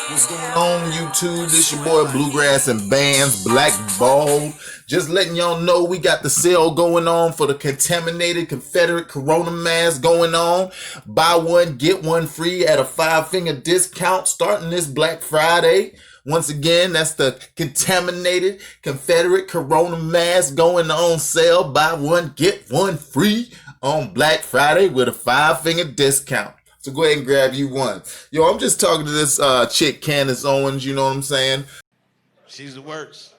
What's going on, YouTube? This your boy Blewgrass and Bands Black Bald. Just letting y'all know we got the sale going on for the contaminated Confederate Corona mask going on. Buy one, get one free at a 5-finger discount starting this Black Friday. Once again, that's the contaminated Confederate Corona mask going on sale. Buy one, get one free on Black Friday with a 5-finger discount. So go ahead and grab you one. Yo, I'm just talking to this chick, Candace Owens, you know what I'm saying? She's the worst.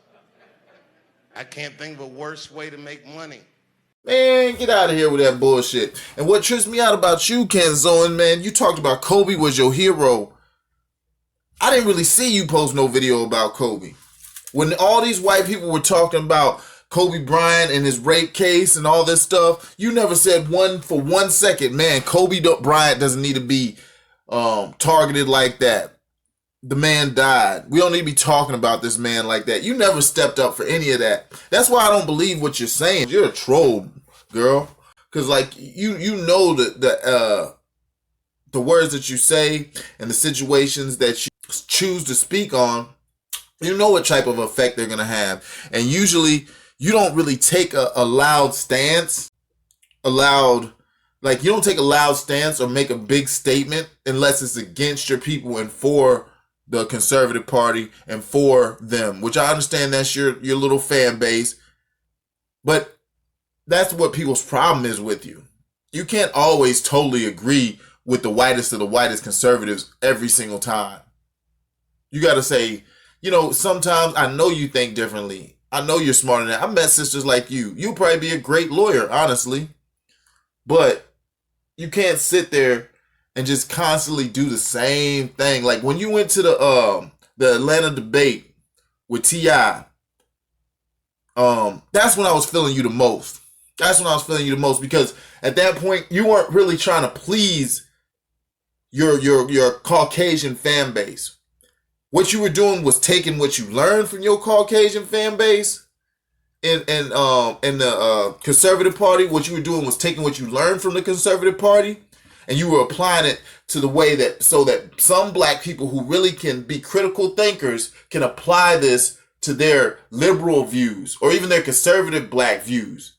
I can't think of a worse way to make money. Man, get out of here with that bullshit. And what trips me out about you, Candace Owens, man, you talked about Kobe was your hero. I didn't really see you post no video about Kobe. When all these white people were talking about Kobe Bryant and his rape case and all this stuff, you never said for 1 second, man, Kobe Bryant doesn't need to be targeted like that. The man died. We don't need to be talking about this man like that. You never stepped up for any of that. That's why I don't believe what you're saying. You're a troll, girl. Because like you know the words that you say and the situations that you choose to speak on, you know what type of effect they're gonna have. And usually you don't really take a loud stance, you don't take a loud stance or make a big statement unless it's against your people and for the conservative party and for them, which I understand that's your little fan base, but that's what people's problem is with you. You can't always totally agree with the whitest of the whitest conservatives every single time. You got to say, sometimes I know you think differently. I know you're smarter than that. I met sisters like you. You'll probably be a great lawyer, honestly. But you can't sit there and just constantly do the same thing. Like when you went to the Atlanta debate with T.I., that's when I was feeling you the most. Because at that point you weren't really trying to please your Caucasian fan base. What you were doing was taking what you learned from your Caucasian fan base in the conservative party. What you were doing was taking what you learned from the conservative party and you were applying it to the way so that some black people who really can be critical thinkers can apply this to their liberal views or even their conservative black views.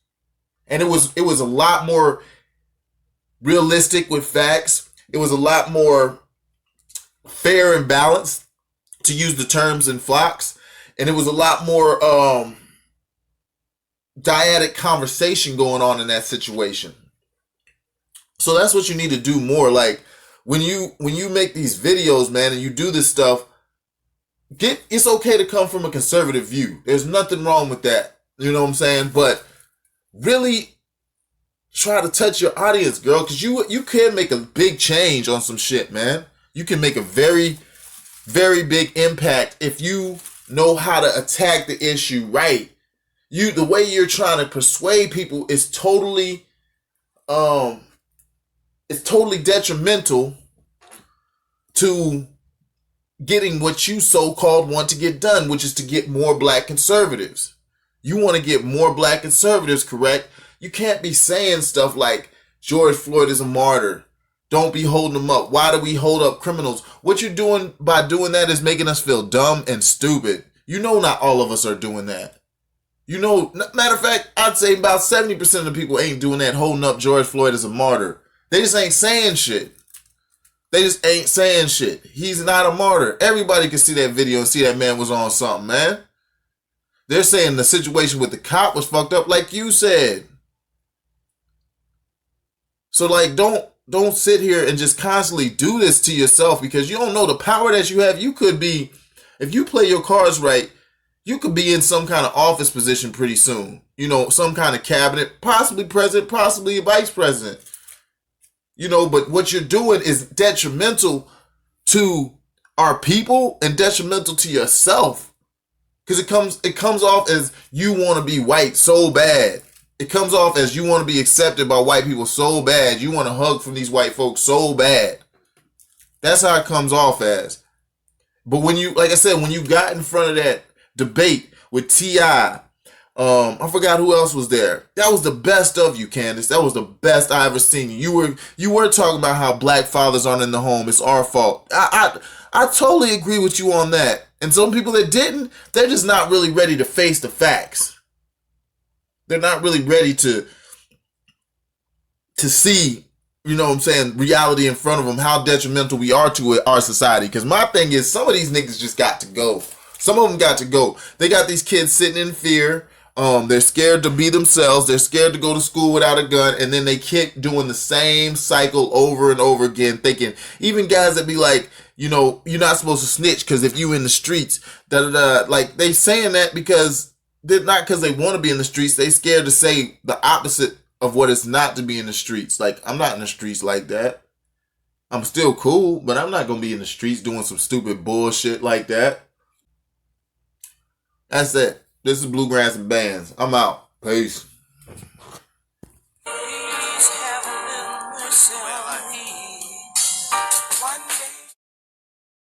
And it was a lot more realistic with facts. It was a lot more fair and balanced, to use the terms in Fox, and it was a lot more dyadic conversation going on in that situation. So that's what you need to do more. Like when you make these videos, man, and you do this stuff, it's okay to come from a conservative view. There's nothing wrong with that. You know what I'm saying? But really try to touch your audience, girl, because you can make a big change on some shit, man. You can make a very, very big impact if you know how to attack the issue right. The way you're trying to persuade people is totally detrimental to getting what you so-called want to get done, which is to get more black conservatives. You want to get more black conservatives, correct? You can't be saying stuff like George Floyd is a martyr. Don't be holding them up. Why do we hold up criminals? What you're doing by doing that is making us feel dumb and stupid. You know not all of us are doing that. Matter of fact, I'd say about 70% of the people ain't doing that, holding up George Floyd as a martyr. They just ain't saying shit. He's not a martyr. Everybody can see that video and see that man was on something, man. They're saying the situation with the cop was fucked up like you said. So like, don't sit here and just constantly do this to yourself because you don't know the power that you have. You could be, if you play your cards right, you could be in some kind of office position pretty soon. Some kind of cabinet, possibly president, possibly a vice president. But what you're doing is detrimental to our people and detrimental to yourself. Because it comes off as you want to be white so bad. It comes off as you want to be accepted by white people so bad. You want to hug from these white folks so bad. That's how it comes off as. But when you got in front of that debate with T.I., I forgot who else was there. That was the best of you, Candace. That was the best I ever seen you. You were talking about how black fathers aren't in the home. It's our fault. I I totally agree with you on that. And some people that didn't, they're just not really ready to face the facts. They're not really ready to see, you know what I'm saying, reality in front of them, how detrimental we are to our society. Because my thing is, some of these niggas just got to go. Some of them got to go. They got these kids sitting in fear. They're scared to be themselves. They're scared to go to school without a gun. And then they keep doing the same cycle over and over again, thinking, even guys that be like, you know, you're not supposed to snitch because if you in the streets, like they saying that because they're not because they want to be in the streets. They scared to say the opposite of what it's not to be in the streets. Like, I'm not in the streets like that. I'm still cool, but I'm not going to be in the streets doing some stupid bullshit like that. That's it. This is Blewgrass and Bands. I'm out. Peace.